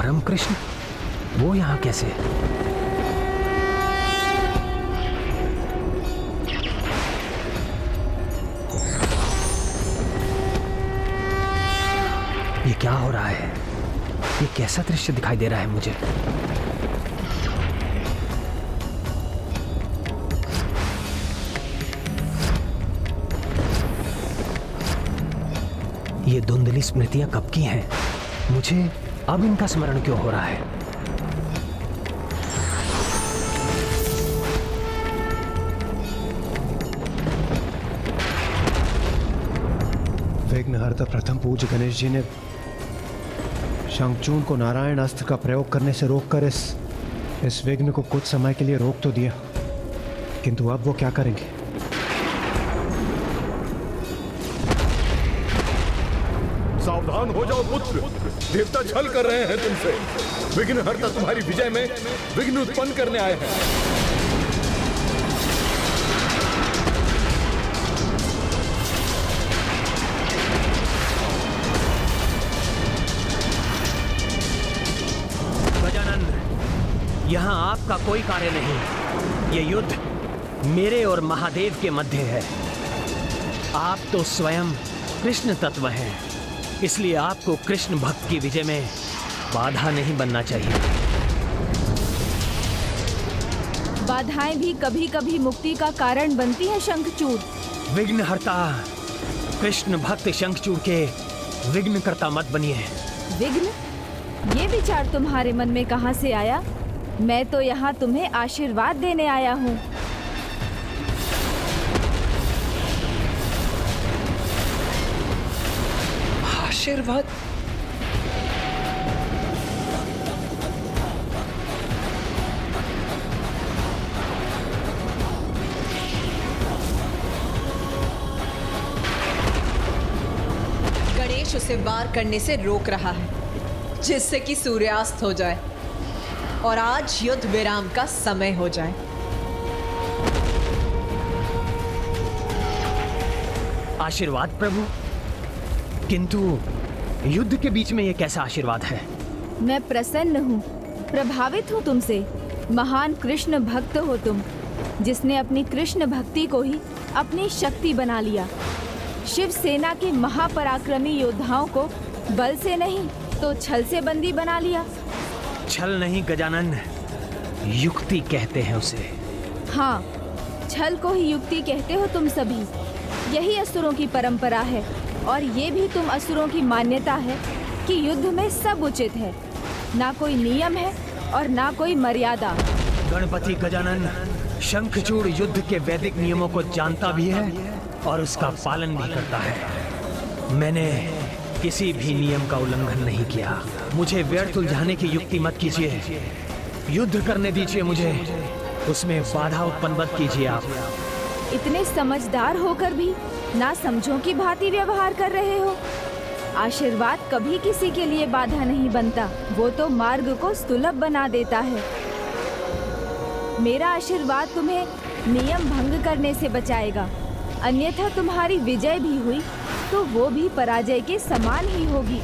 परम कृष्ण वो यहाँ कैसे? ये क्या हो रहा है? ये कैसा दृश्य दिखाई दे रहा है मुझे? ये धुंधली स्मृतियां कब की हैं? मुझे अब इनका स्मरण क्यों हो रहा है? विघ्नहर्ता प्रथम पूज्य गणेश जी ने शंखचूड़ को नारायण अस्त्र का प्रयोग करने से रोककर इस विघ्न को कुछ समय के लिए रोक तो दिया, किंतु अब वो क्या करेंगे? सावधान हो जाओ पुत्र, देवता छल कर रहे हैं तुमसे। विघ्नहर्ता तुम्हारी विजय में विघ्न उत्पन्न करने आए हैं। यहाँ आपका कोई कार्य नहीं। ये युद्ध मेरे और महादेव के मध्य है। आप तो स्वयं कृष्ण तत्व हैं, इसलिए आपको कृष्ण भक्त की विजय में बाधा नहीं बनना चाहिए। बाधाएं भी कभी कभी मुक्ति का कारण बनती है शंखचूड़। विघ्नहर्ता, कृष्ण भक्त शंखचूड़ के विघ्नकर्ता मत बनिए। विघ्न? ये विचार तुम्हारे मन में कहाँ से आया? मैं तो यहाँ तुम्हें आशीर्वाद देने आया हूँ। आशीर्वाद? गणेश उसे वार करने से रोक रहा है, जिससे कि सूर्यास्त हो जाए और आज युद्ध विराम का समय हो जाए। आशीर्वाद प्रभु, किंतु युद्ध के बीच में ये कैसा आशीर्वाद है? मैं प्रसन्न हूँ, प्रभावित हूँ तुमसे। महान कृष्ण भक्त हो तुम, जिसने अपनी कृष्ण भक्ति को ही अपनी शक्ति बना लिया। शिव सेना के महापराक्रमी योद्धाओं को बल से नहीं तो छल से बंदी बना लिया। छल नहीं गजानन, युक्ति कहते हैं उसे। हाँ, छल को ही युक्ति कहते हो तुम सभी। यही असुरों की परंपरा है, और ये भी तुम असुरों की मान्यता है कि युद्ध में सब उचित है। ना कोई नियम है और ना कोई मर्यादा। गणपति गजानन, शंखचूड़ युद्ध के वैदिक नियमों को जानता भी है और उसका पालन भी करता है। मैंने किसी भी नियम का उल्लंघन नहीं किया। मुझे व्यर्थ उलझाने की युक्ति मत कीजिए। युद्ध करने दीजिए मुझे, उसमें बाधा उत्पन्न मत कीजिए आप। इतने समझदार होकर भी ना समझो की भांति व्यवहार कर रहे हो। आशीर्वाद कभी किसी के लिए बाधा नहीं बनता, वो तो मार्ग को सुलभ बना देता है। मेरा आशीर्वाद तुम्हें नियम भंग करने से बचाएगा, अन्यथा तुम्हारी विजय भी हुई तो वो भी पराजय के समान ही होगी।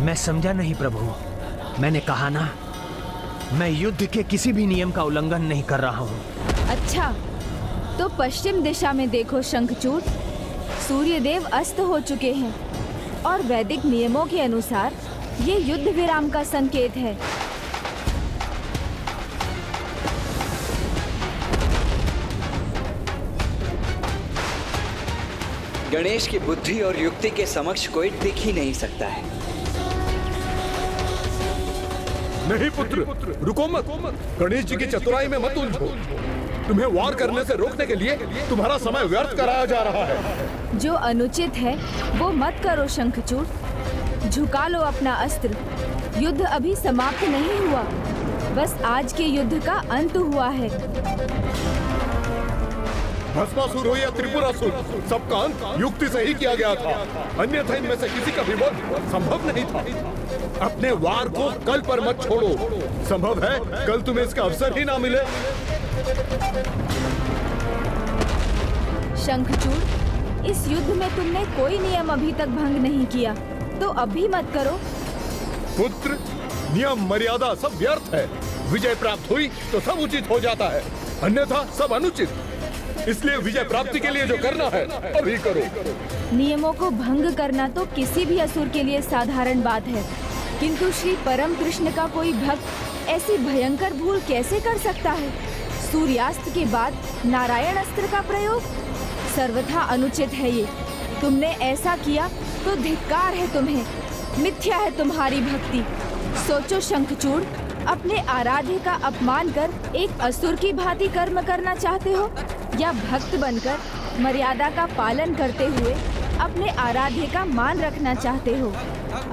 मैं समझा नहीं प्रभु, मैंने कहा ना, मैं युद्ध के किसी भी नियम का उल्लंघन नहीं कर रहा हूँ। अच्छा, तो पश्चिम दिशा में देखो शंखचूड़, सूर्यदेव अस्त हो चुके हैं और वैदिक नियमों के अनुसार ये युद्ध विराम का संकेत है। गणेश की बुद्धि और युक्ति के समक्ष कोई टिक ही नहीं सकता है। नहीं पुत्र, रुको मत। गणेश जी की चतुराई में मत उलझो। तुम्हें वार करने से रोकने के लिए तुम्हारा समय व्यर्थ कराया जा रहा है। जो अनुचित है वो मत करो शंखचूड़। झुका लो अपना अस्त्र। युद्ध अभी समाप्त नहीं हुआ, बस आज के युद्ध का अंत हुआ है। भस्मासुर हो या त्रिपुरासुर, सबका अंत युक्ति से ही किया गया था, अन्यथा इनमें से किसी का भी वध संभव नहीं था। अपने वार को कल पर मत छोड़ो। संभव है कल तुम्हें इसका अवसर ही ना मिले। शंखचूड़, इस युद्ध में तुमने कोई नियम अभी तक भंग नहीं किया, तो अभी मत करो। पुत्र, नियम मर्यादा सब व्यर्थ है। विजय प्राप्त हुई तो सब उचित हो जाता है, अन्यथा सब अनुचित। इसलिए विजय प्राप्ति के लिए जो करना है अभी करो। नियमों को भंग करना तो किसी भी असुर के लिए साधारण बात है, किंतु श्री परम कृष्ण का कोई भक्त ऐसी भयंकर भूल कैसे कर सकता है? सूर्यास्त के बाद नारायण अस्त्र का प्रयोग सर्वथा अनुचित है। ये तुमने ऐसा किया तो धिक्कार है तुम्हें, मिथ्या है तुम्हारी भक्ति। सोचो शंखचूड़, अपने आराध्य का अपमान कर एक असुर की भांति कर्म करना चाहते हो, या भक्त बनकर मर्यादा का पालन करते हुए अपने आराध्य का मान रखना चाहते हो?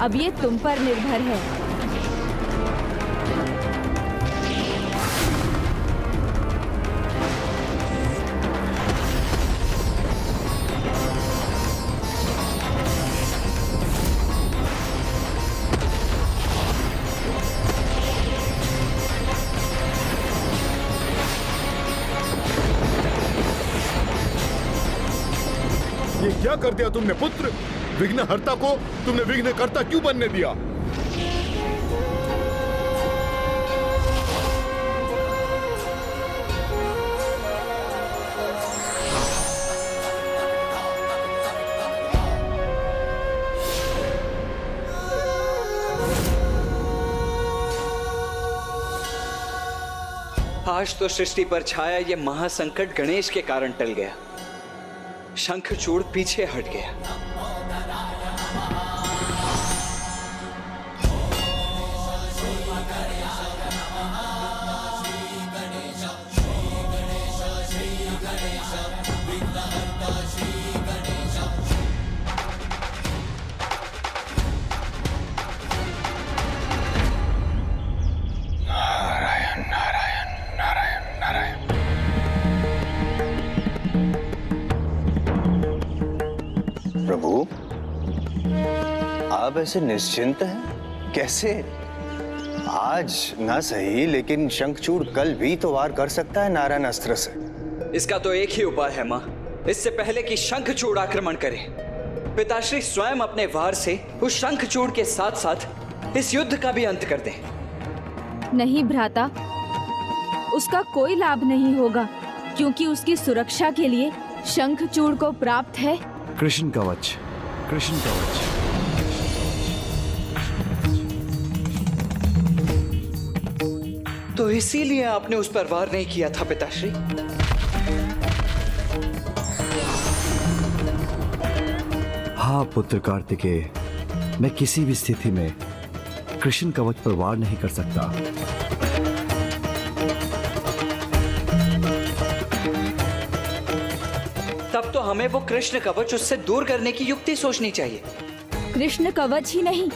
अब ये तुम पर निर्भर है। ये क्या कर दिया तुमने पुत्र? विघ्नहर्ता को तुमने विघ्नकर्ता क्यों बनने दिया? आज तो सृष्टि पर छाया ये महासंकट गणेश के कारण टल गया। शंखचूड़ पीछे हट गया। प्रभु, आप ऐसे निश्चिंत हैं? कैसे? आज ना सही, लेकिन शंखचूड़ कल भी तो वार कर सकता है नारायण अस्त्र से। इसका तो एक ही उपाय है मां, इससे पहले कि शंखचूड़ आक्रमण करे, पिताश्री स्वयं अपने वार से उस शंखचूड़ के साथ साथ इस युद्ध का भी अंत कर दें। नहीं भ्राता, उसका कोई लाभ नहीं होगा, क्योंकि उसकी सुरक्षा के लिए शंखचूड़ को प्राप्त है कृष्ण कवच। कृष्ण कवच। तो इसीलिए आपने उस पर वार नहीं किया था पिताश्री? हाँ पुत्र कार्तिकेय, मैं किसी भी स्थिति में कृष्ण कवच पर वार नहीं कर सकता। तब तो हमें वो कृष्ण कवच उससे दूर करने की युक्ति सोचनी चाहिए। कृष्ण कवच ही नहीं,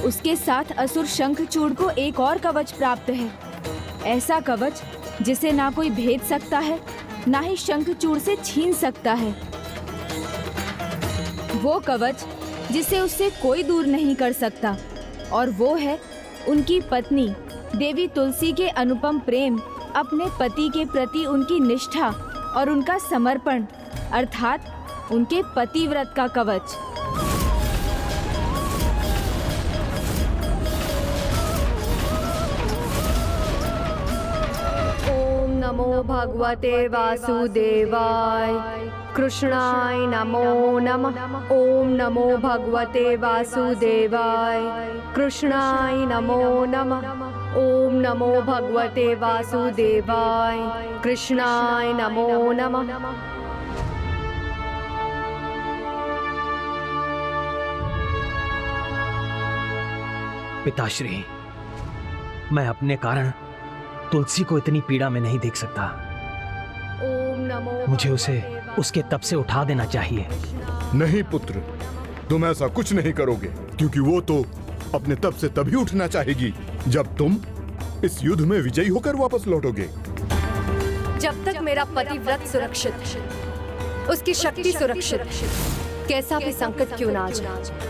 उसके साथ असुर शंखचूड़ को एक और कवच प्राप्त है। ऐसा कवच जिसे ना कोई भेद सकता है, ना ही शंखचूड़ से छीन सकता है। वो कवच जिसे उससे कोई दूर नहीं कर सकता, और वो है उनकी पत्नी देवी तुलसी के अनुपम प्रेम, अपने पति के प्रति उनकी निष्ठा और उनका समर्पण, अर्थात उनके पतिव्रत का कवच। ओम नमो भगवते वासुदेवाय, कृष्णाय नमो नमः। ओम नमो भगवते वासुदेवाय, कृष्णाय नमो नमः। ओम नमो भगवते वासुदेवाय, कृष्णाय नमो नमः। पिताश्री, मैं अपने कारण तुलसी को इतनी पीड़ा में नहीं देख सकता। ओम नमो मुझे उसे उसके तप से उठा देना चाहिए। नहीं पुत्र, तुम ऐसा कुछ नहीं करोगे, क्योंकि वो तो अपने तप से तभी उठना चाहेगी जब तुम इस युद्ध में विजयी होकर वापस लौटोगे। जब तक मेरा पतिव्रत सुरक्षित, उसकी शक्ति सुरक्षित, कैसा भी संकट क्यों ना आ जाए,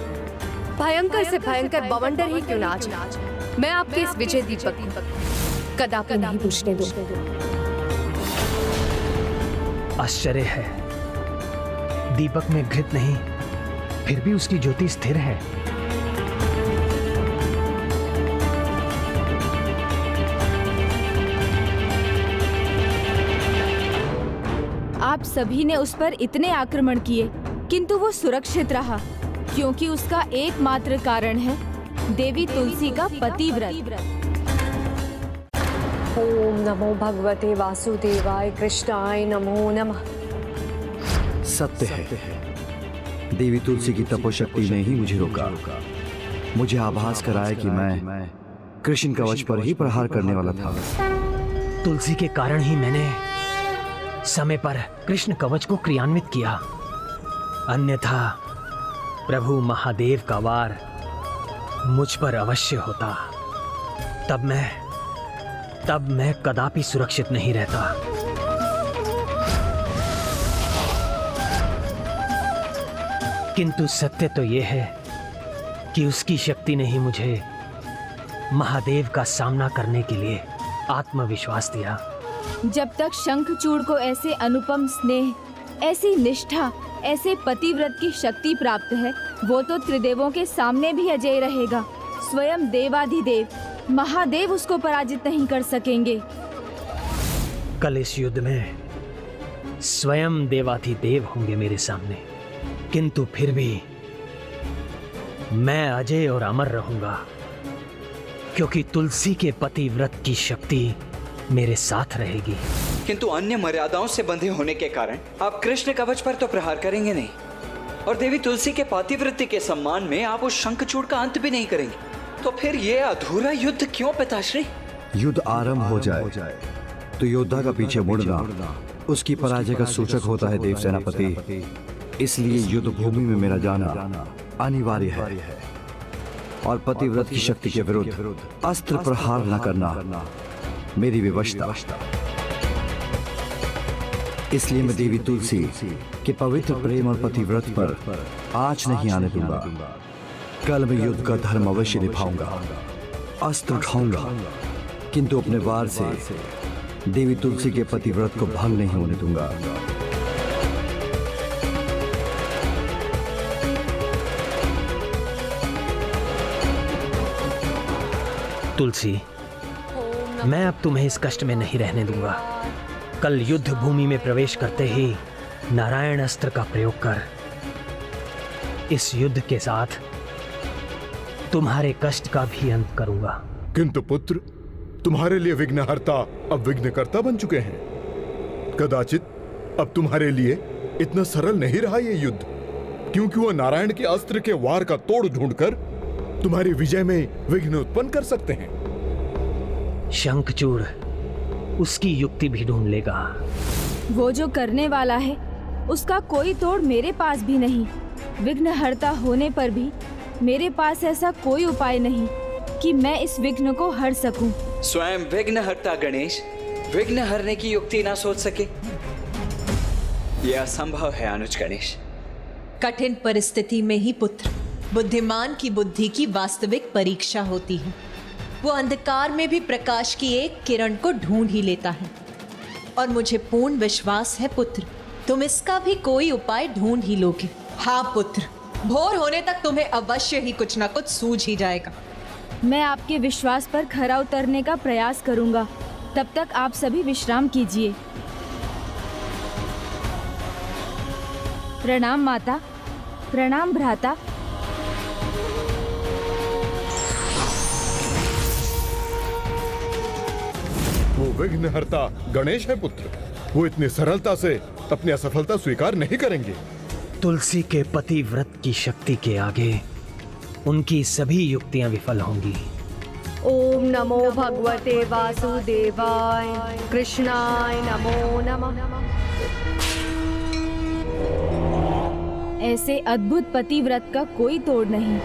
भयंकर से भयंकर बवंडर ही क्यों ना आ जाए, मैं आपके इस विजय दीपक कदापि नहीं बुझने दूंगा। आश्चर्य है, दीपक में घृत नहीं, फिर भी उसकी ज्योति स्थिर है। आप सभी ने उस पर इतने आक्रमण किए, किंतु वो सुरक्षित रहा, क्योंकि उसका एकमात्र कारण है देवी तुलसी का पतिव्रत। ओम नमो भगवते वासुदेवाय कृष्णाय नमो नमः। सत्य है, देवी तुलसी की तपोशक्ति ने ही मुझे रोका, मुझे आभास कराया कि मैं कृष्ण कवच पर ही प्रहार करने वाला था। तुलसी के कारण ही मैंने समय पर कृष्ण कवच को क्रियान्वित किया, अन्यथा प्रभु महादेव का वार मुझ पर अवश्य होता। तब मैं कदापि सुरक्षित नहीं रहता। किंतु सत्य तो यह है कि उसकी शक्ति ने ही मुझे महादेव का सामना करने के लिए आत्मविश्वास दिया। जब तक शंखचूड़ को ऐसे अनुपम स्नेह, ऐसी निष्ठा, ऐसे पतिव्रत की शक्ति प्राप्त है, वो तो त्रिदेवों के सामने भी अजेय रहेगा। स्वयं देवाधिदेव महादेव उसको पराजित नहीं कर सकेंगे। कल इस युद्ध में स्वयं देवाधिदेव होंगे मेरे सामने, किंतु फिर भी मैं अजय और अमर रहूंगा, क्योंकि तुलसी के पतिव्रत की शक्ति मेरे साथ रहेगी। किंतु अन्य मर्यादाओं से बंधे होने के कारण आप कृष्ण कवच पर तो प्रहार करेंगे नहीं, और देवी तुलसी के पातिव्रत्य के सम्मान में आप उस शंखचूड़ का अंत भी नहीं करेंगे। तो फिर ये अधूरा युद्ध क्यों पिताश्री? युद्ध आरंभ हो जाए तो योद्धा का पीछे मुड़ना उसकी पराजय का सूचक होता है देव सेनापति। इसलिए युद्ध भूमि में मेरा जाना अनिवार्य है, और पतिव्रत की शक्ति के विरुद्ध अस्त्र प्रहार न करना मेरी विवशता। इसलिए मैं देवी तुलसी के पवित्र प्रेम और पतिव्रत पर आँच नहीं आने दूंगा। कल मैं युद्ध का धर्म अवश्य निभाऊंगा, अस्त्र उठाऊंगा, किंतु अपने वार से देवी तुलसी के पतिव्रत को भंग नहीं होने दूंगा। तुलसी, मैं अब तुम्हें इस कष्ट में नहीं रहने दूंगा। कल युद्ध भूमि में प्रवेश करते ही नारायण अस्त्र का प्रयोग कर इस युद्ध के साथ तुम्हारे कष्ट का भी अंत करूंगा। किंतु पुत्र, तुम्हारे लिए विघ्नहर्ता अब विघ्नकर्ता बन चुके हैं। कदाचित अब तुम्हारे लिए इतना सरल नहीं रहा ये युद्ध, क्योंकि वह नारायण के अस्त्र के वार का तोड़ ढूंढकर तुम्हारी विजय में विघ्न उत्पन्न कर सकते हैं। शंखचूड़ उसकी युक्ति भी ढूंढ लेगा। वो जो करने वाला है उसका कोई तोड़ मेरे पास भी नहीं। विघ्नहर्ता होने पर भी मेरे पास ऐसा कोई उपाय नहीं कि मैं इस विघ्न को हर सकूं। स्वयं विघ्नहर्ता गणेश विघ्न हरने की युक्ति ना सोच सके, यह असंभव है अनुज गणेश। कठिन परिस्थिति में ही पुत्र बुद्धिमान की बुद्धि की वास्तविक परीक्षा होती है। वो अंधकार में भी प्रकाश की एक किरण को ढूंढ ही लेता है, और मुझे पूर्ण विश्वास है पुत्र, तुम इसका भी कोई उपाय ढूंढ ही लोगे। हाँ पुत्र, भोर होने तक तुम्हें अवश्य ही कुछ ना कुछ सूझ ही जाएगा। मैं आपके विश्वास पर खरा उतरने का प्रयास करूंगा। तब तक आप सभी विश्राम कीजिए। प्रणाम माता, प्रणाम भ्राता। वो विघ्नहर्ता गणेश है पुत्र, वो इतनी सरलता से अपनी असफलता स्वीकार नहीं करेंगे। तुलसी के पतिव्रत की शक्ति के आगे उनकी सभी युक्तियां विफल होंगी। ओम नमो भगवते वासुदेवाय कृष्णाय नमो नमः। ऐसे अद्भुत पतिव्रत का कोई तोड़ नहीं।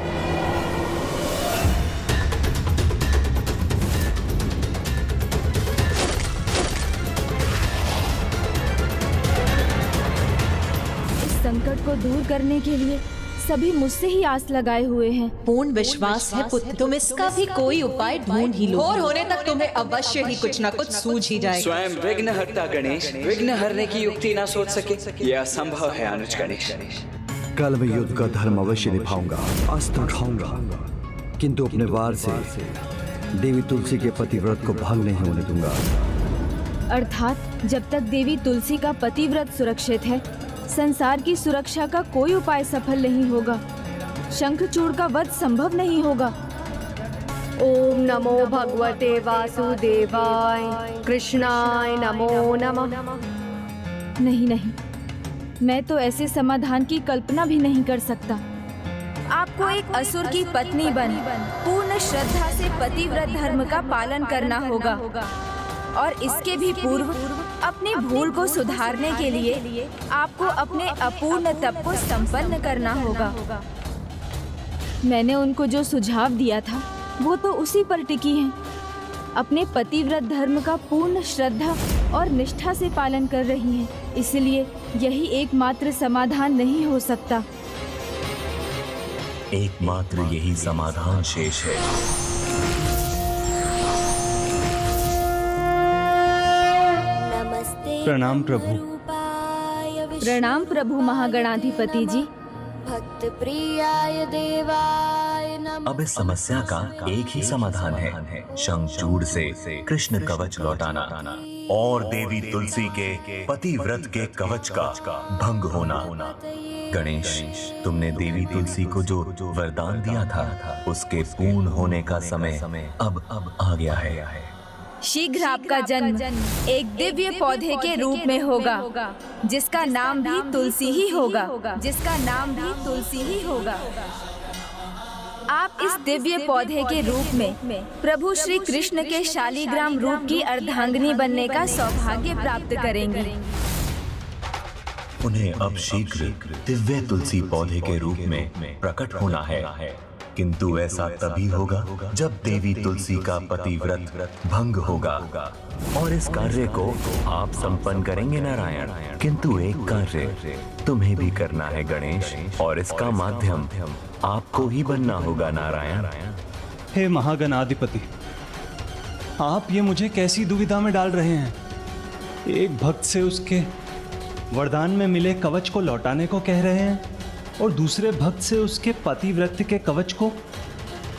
इस संकट को दूर करने के लिए सभी मुझसे ही आस लगाए हुए हैं। पूर्ण विश्वास है पुत्र, तुम इसका भी कोई उपाय ढूंढ ही लो। भोर होने तक तुम्हें अवश्य ही कुछ ना कुछ सूझ ही जाएगा। स्वयं विघ्नहर्ता गणेश विघ्न हरने की युक्ति ना सोच सके, यह असंभव है अनुज गणेश। कल मैं युद्ध का धर्म अवश्य निभाऊंगा, अस्त्र उठाऊंगा, किंतु अपने वार से देवी तुलसी के पतिव्रत को भंग नहीं होने दूंगा। अर्थात जब तक देवी तुलसी का पतिव्रत सुरक्षित है, संसार की सुरक्षा का कोई उपाय सफल नहीं होगा। शंखचूड़ का वध संभव नहीं होगा। ओम नमो भगवते वासुदेवाय, कृष्णाय नमो नमः। नहीं नहीं, मैं तो ऐसे समाधान की कल्पना भी नहीं कर सकता। आपको एक असुर की पत्नी बन पूर्ण श्रद्धा से पतिव्रत धर्म का पालन करना होगा और इसके भी पूर्व अपनी भूल को सुधारने के लिए आपको अपने अपूर्ण तप को संपन्न करना होगा। मैंने उनको जो सुझाव दिया था वो तो उसी पर टिकी हैं। अपने पतिव्रत धर्म का पूर्ण श्रद्धा और निष्ठा से पालन कर रही हैं। इसलिए यही एकमात्र समाधान नहीं हो सकता। एकमात्र यही समाधान शेष है। प्रणाम प्रभु। प्रणाम प्रभु महागणाधिपति जी। भक्त प्रियाय देवाय नमः। अब इस समस्या का एक ही समाधान है, शंखचूड़ से कृष्ण कवच लौटाना और देवी तुलसी के पतिव्रत के कवच का भंग होना। गणेश, तुमने देवी तुलसी को जो वरदान दिया था उसके पूर्ण होने का समय अब आ गया है। शीघ्र आपका जन्म एक दिव्य पौधे के रूप में होगा, जिसका नाम भी तुलसी ही होगा। जिसका नाम भी तुलसी ही होगा। आप इस दिव्य पौधे के रूप में प्रभु श्री कृष्ण के शालीग्राम रूप की अर्धांगिनी बनने का सौभाग्य प्राप्त करेंगे। उन्हें अब शीघ्र दिव्य तुलसी पौधे के रूप में प्रकट होना है, किंतु ऐसा तभी होगा जब देवी तुलसी का पतिव्रत भंग होगा। और इस कार्य को आप संपन्न करेंगे नारायण, किंतु एक कार्य तुम्हें भी करना है गणेश, और इसका माध्यम आपको ही बनना होगा नारायण। हे महागणाधिपति, आप ये मुझे कैसी दुविधा में डाल रहे हैं? एक भक्त से उसके वरदान में मिले कवच को लौटाने को कह रहे हैं और दूसरे भक्त से उसके पतिव्रत के कवच को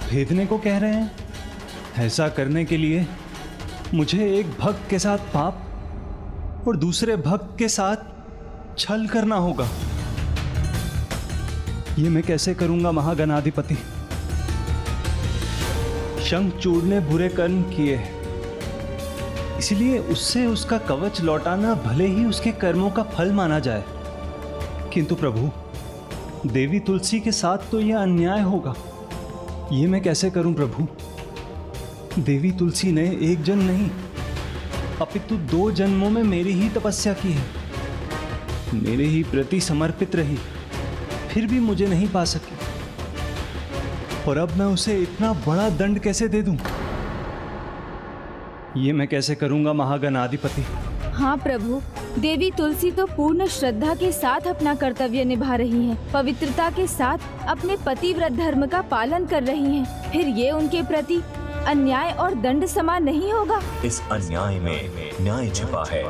भेदने को कह रहे हैं। ऐसा करने के लिए मुझे एक भक्त के साथ पाप और दूसरे भक्त के साथ छल करना होगा। ये मैं कैसे करूंगा महागणाधिपति? शंखचूड़ ने बुरे कर्म किए हैं, इसलिए उससे उसका कवच लौटाना भले ही उसके कर्मों का फल माना जाए, किंतु प्रभु देवी तुलसी के साथ तो यह अन्याय होगा। ये मैं कैसे करूं प्रभु? देवी तुलसी ने एक जन्म नहीं अपितु 2 जन्मों में मेरी ही तपस्या की है, मेरे ही प्रति समर्पित रही, फिर भी मुझे नहीं पा सकी। और अब मैं उसे इतना बड़ा दंड कैसे दे दूं? ये मैं कैसे करूंगा महागणाधिपति? हाँ प्रभु, देवी तुलसी तो पूर्ण श्रद्धा के साथ अपना कर्तव्य निभा रही हैं, पवित्रता के साथ अपने पतिव्रत धर्म का पालन कर रही हैं। फिर ये उनके प्रति अन्याय और दंड समान नहीं होगा। इस अन्याय में न्याय छिपा है।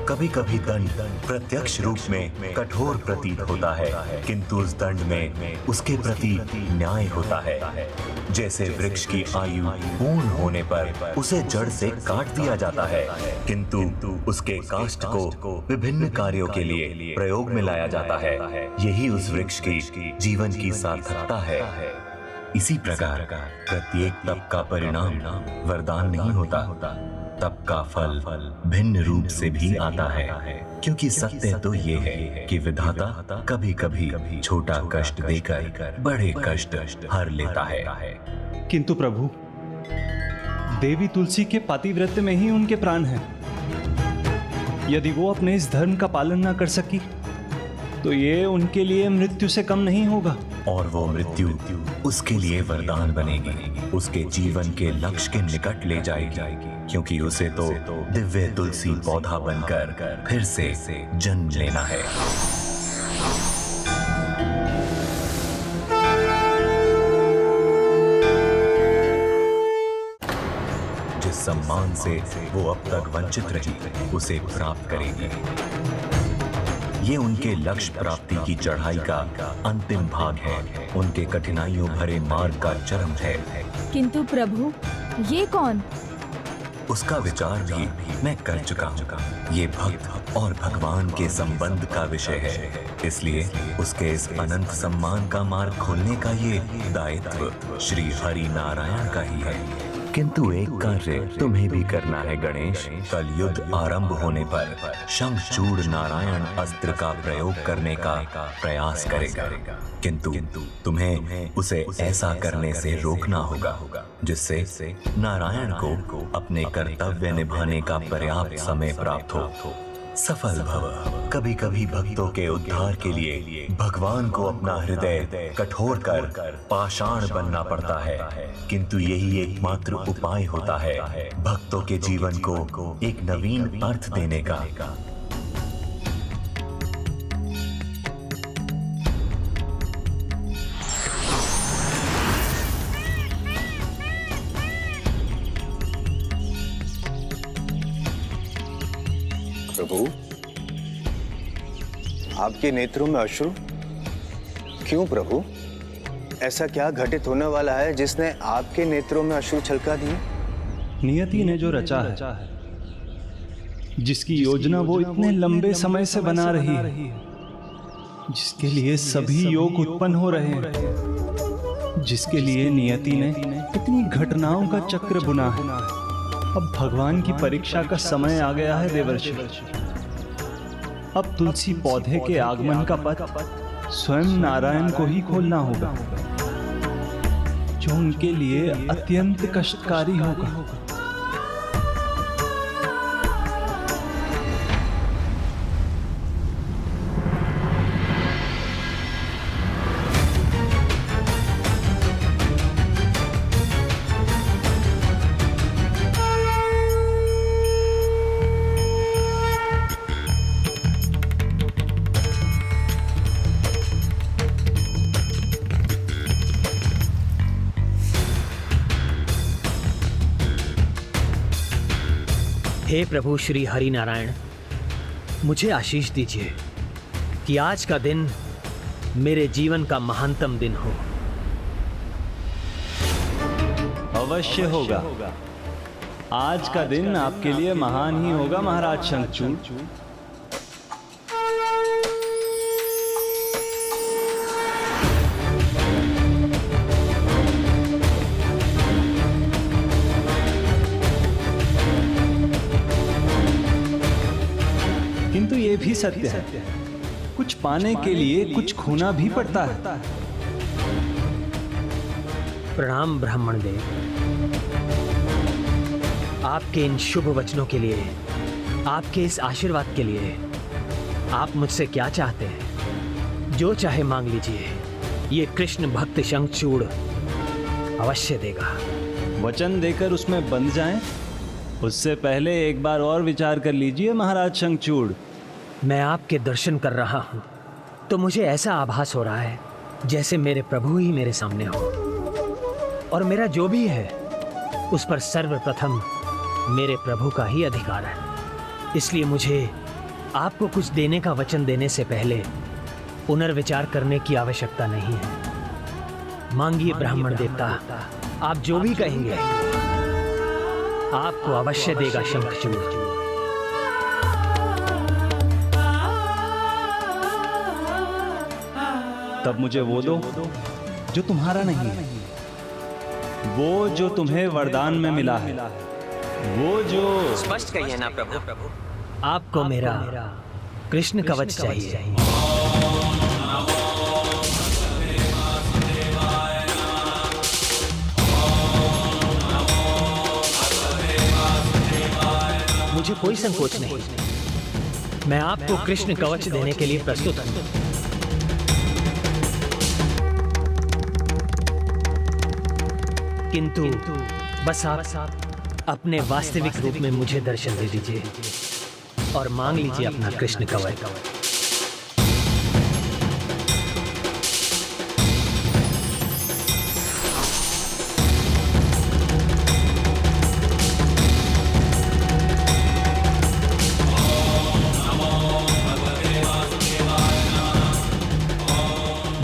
कभी कभी दंड प्रत्यक्ष रूप में कठोर प्रतीत होता है, किंतु उस दंड में उसके प्रति न्याय होता है। जैसे वृक्ष की आयु पूर्ण होने पर उसे जड़ से काट दिया जाता है, किंतु उसके काष्ठ को विभिन्न कार्यों के लिए प्रयोग में लाया जाता है। यही उस वृक्ष की जीवन की सार्थकता है। इसी प्रकार प्रत्येक तप का परिणाम वरदान नहीं होता, तप का फल भिन्न रूप से भी आता है। क्योंकि सत्य तो ये है कि विधाता कभी कभी छोटा कष्ट देकर बड़े कष्ट हर लेता है। किंतु प्रभु देवी तुलसी के पतिव्रत में ही उनके प्राण हैं। यदि वो अपने इस धर्म का पालन न कर सकी तो ये उनके लिए मृत्यु से कम नहीं होगा। और वो मृत्यु उसके लिए वरदान बनेगी, उसके जीवन के लक्ष्य के निकट ले जाएगी, क्योंकि उसे तो दिव्य तुलसी पौधा बनकर फिर से जन्म लेना है। जिस सम्मान से वो अब तक वंचित रही उसे प्राप्त करेगी। ये उनके लक्ष्य प्राप्ति की चढ़ाई का अंतिम भाग है, उनके कठिनाइयों भरे मार्ग का चरम है। किंतु प्रभु ये कौन? उसका विचार भी मैं कर चुका हूँ। ये भक्त और भगवान के संबंध का विषय है, इसलिए उसके इस अनंत सम्मान का मार्ग खोलने का ये दायित्व श्री हरि नारायण का ही है। किंतु एक कार्य तुम्हें भी करना है गणेश। कल युद्ध आरंभ होने पर शंखचूड़ नारायण अस्त्र का प्रयोग करने का प्रयास करेगा, किंतु तुम्हें उसे ऐसा करने से रोकना होगा जिससे नारायण को अपने कर्तव्य निभाने का पर्याप्त समय प्राप्त हो। सफल भव। कभी कभी भक्तों के उद्धार के लिए भगवान को अपना हृदय कठोर कर पाषाण बनना पड़ता है, किंतु यही एकमात्र उपाय होता है भक्तों के जीवन को एक नवीन अर्थ देने का। प्रभु, आपके नेत्रों में अश्रु क्यों प्रभु? ऐसा क्या घटित होने वाला है जिसने आपके नेत्रों में अश्रु छलका दिए? नियति ने जो रचा है, जिसकी योजना वो इतने लंबे समय से बना रही है, जिसके लिए सभी योग उत्पन्न हो रहे हैं, जिसके लिए नियति ने इतनी घटनाओं का चक्र बुना है, अब भगवान की परीक्षा का समय आ गया है देवर्षि। अब तुलसी पौधे के आगमन का पथ स्वयं नारायण को ही खोलना होगा, जो उनके लिए अत्यंत कष्टकारी होगा। हे प्रभु श्री हरि नारायण, मुझे आशीष दीजिए कि आज का दिन मेरे जीवन का महानतम दिन हो। अवश्य होगा। आज का दिन आपके लिए महान ही होगा महाराज शंखचूड़। किंतु ये भी सत्य है, कुछ पाने के लिए कुछ खोना भी पड़ता है। प्रणाम ब्राह्मण देव, आपके इन शुभ वचनों के लिए, आपके इस आशीर्वाद के लिए आप मुझसे क्या चाहते हैं? जो चाहे मांग लीजिए, ये कृष्ण भक्त शंखचूड़ अवश्य देगा। वचन देकर उसमें बंध जाएं, उससे पहले एक बार और विचार कर लीजिए महाराज शंखचूड़। मैं आपके दर्शन कर रहा हूं तो मुझे ऐसा आभास हो रहा है जैसे मेरे प्रभु ही मेरे सामने हो, और मेरा जो भी है उस पर सर्वप्रथम मेरे प्रभु का ही अधिकार है। इसलिए मुझे आपको कुछ देने का वचन देने से पहले पुनर्विचार करने की आवश्यकता नहीं है। मांगिए ब्राह्मण देवता, आप जो भी कहेंगे आपको अवश्य देगा शंखचूड़। तब मुझे वो दो जो तुम्हारा नहीं है, वो जो तुम्हें वरदान में मिला है, वो जो। स्पष्ट कहिए ना प्रभु। आपको मेरा कृष्ण कवच चाहिए। मुझे कोई संकोच नहीं, मैं आपको कृष्ण कवच देने के लिए प्रस्तुत हूं। किंतु बस आप अपने वास्तविक रूप में मुझे दर्शन दे दीजिए और मांग लीजिए अपना कृष्ण कवच।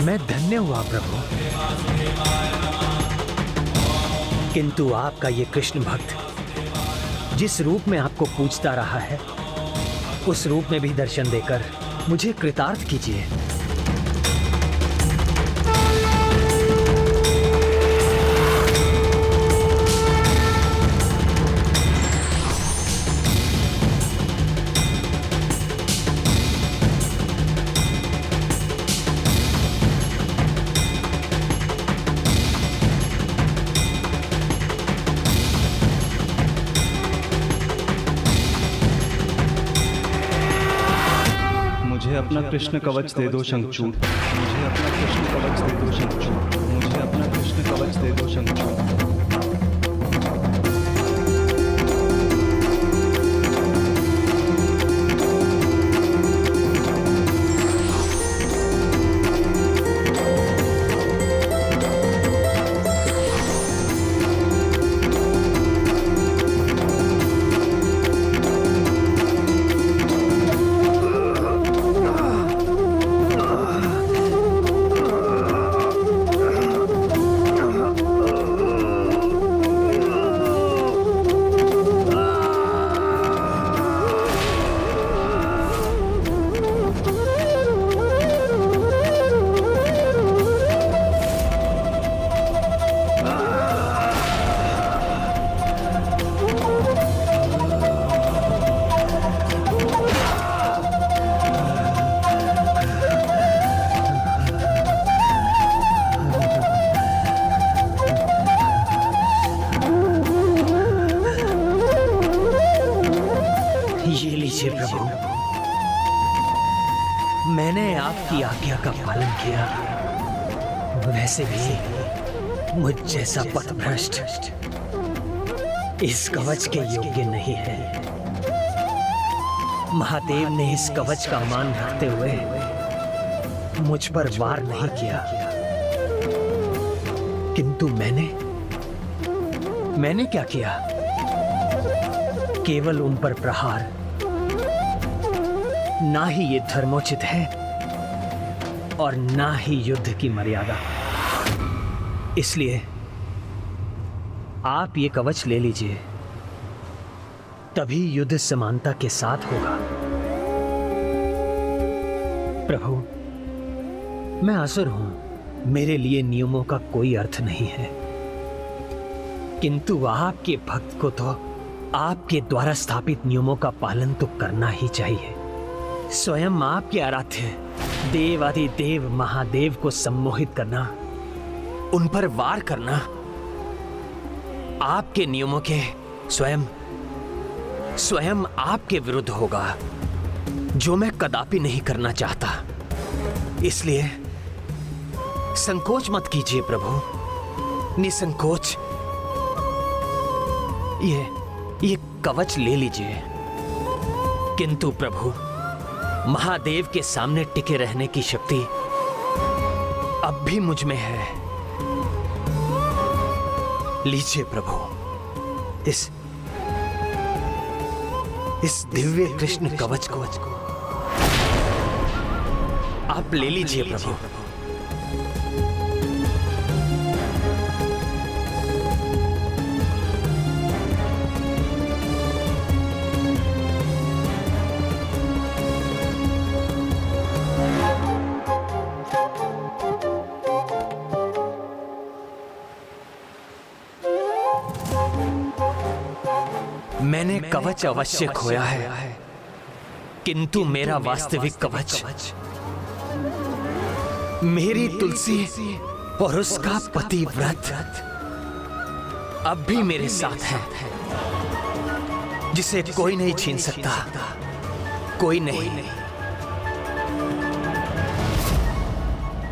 मैं धन्य हुआ प्रभु, किंतु आपका ये कृष्ण भक्त जिस रूप में आपको पूजता रहा है उस रूप में भी दर्शन देकर मुझे कृतार्थ कीजिए। मुझे अपना कृष्ण कवच दे दो शंखचूड़, मुझे अपना कृष्ण कवच दे दो शंखचूड़, मुझे अपना कृष्ण कवच दे दो शंखचूड़। मैंने आपकी आज्ञा का पालन किया, वैसे भी मुझ जैसा पथभ्रष्ट इस कवच के योग्य नहीं है। महादेव ने इस कवच का मान रखते हुए मुझ पर वार नहीं किया, किंतु मैंने क्या किया? केवल उन पर प्रहार। ना ही ये धर्मोचित है और ना ही युद्ध की मर्यादा। इसलिए आप ये कवच ले लीजिए, तभी युद्ध समानता के साथ होगा। प्रभु, मैं असुर हूं, मेरे लिए नियमों का कोई अर्थ नहीं है, किंतु आपके भक्त को तो आपके द्वारा स्थापित नियमों का पालन तो करना ही चाहिए। स्वयं आपके आराध्य देवादिदेव महादेव को सम्मोहित करना, उन पर वार करना आपके नियमों के स्वयं आपके विरुद्ध होगा, जो मैं कदापि नहीं करना चाहता। इसलिए संकोच मत कीजिए प्रभु, निसंकोच ये कवच ले लीजिए। किंतु प्रभु, महादेव के सामने टिके रहने की शक्ति अब भी मुझ में है। लीजिए प्रभु, इस दिव्य कृष्ण कवच को आप ले लीजिए प्रभु। मैंने कवच अवश्य खोया है, किंतु मेरा वास्तविक कवच मेरी तुलसी और उसका पतिव्रत अब भी मेरे साथ है, जिसे कोई नहीं छीन सकता, कोई नहीं।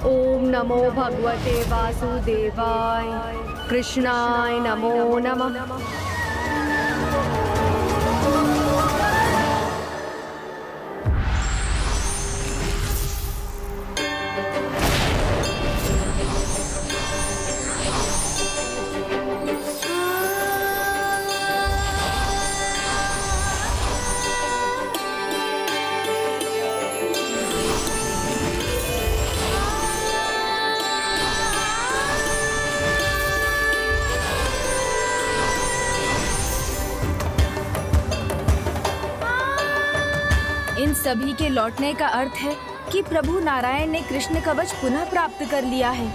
ओम नमो भगवते वासुदेवाय, कृष्णाय नमो नमः। इन सभी के लौटने का अर्थ है कि प्रभु नारायण ने कृष्ण कवच पुनः प्राप्त कर लिया है।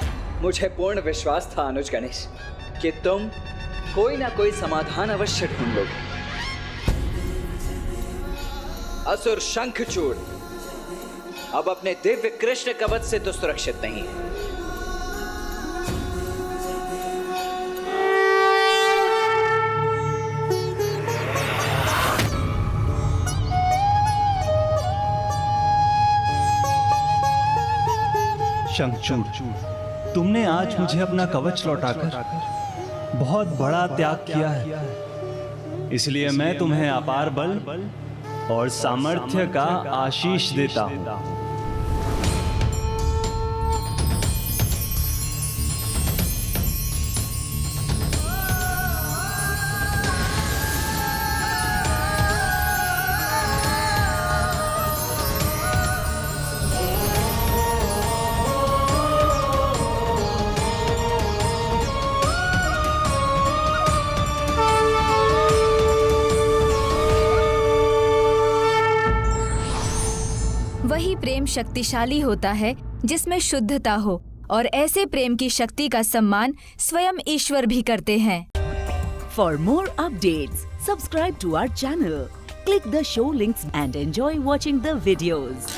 मुझे पूर्ण विश्वास था अनुज गणेश कि तुम कोई ना कोई समाधान अवश्य ढूंढ लोगे। असुर शंखचूड़ अब अपने दिव्य कृष्ण कवच से तो सुरक्षित नहीं है। शंखचूड़, तुमने आज मुझे अपना कवच लौटाकर बहुत बड़ा त्याग किया है, इसलिए मैं तुम्हें अपार बल और सामर्थ्य का आशीष देता हूं। वही प्रेम शक्तिशाली होता है जिसमें शुद्धता हो, और ऐसे प्रेम की शक्ति का सम्मान स्वयं ईश्वर भी करते हैं। For more updates, subscribe to our channel, click the show links and enjoy watching the videos.